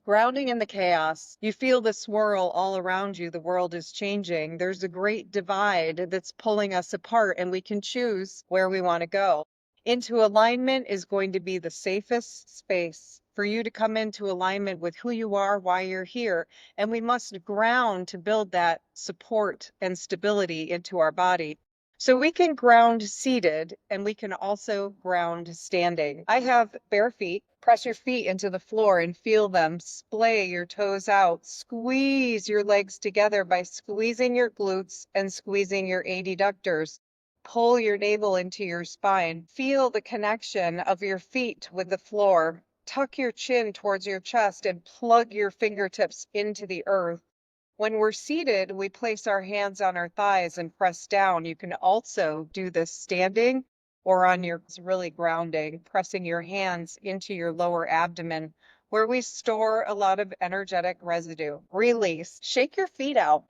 Grounding in the chaos, you feel the swirl all around you. The world is changing. There's a great divide that's pulling us apart, and we can choose where we want to go. Into alignment is going to be the safest space for you to come into alignment with who you are, why you're here. And we must ground to build that support and stability into our body. So we can ground seated and we can also ground standing. I have bare feet. Press your feet into the floor and feel them. Splay your toes out. Squeeze your legs together by squeezing your glutes and squeezing your adductors. Pull your navel into your spine. Feel the connection of your feet with the floor. Tuck your chin towards your chest and plug your fingertips into the earth. When we're seated, we place our hands on our thighs and press down. You can also do this standing or on your really grounding, pressing your hands into your lower abdomen where we store a lot of energetic residue. Release. Shake your feet out.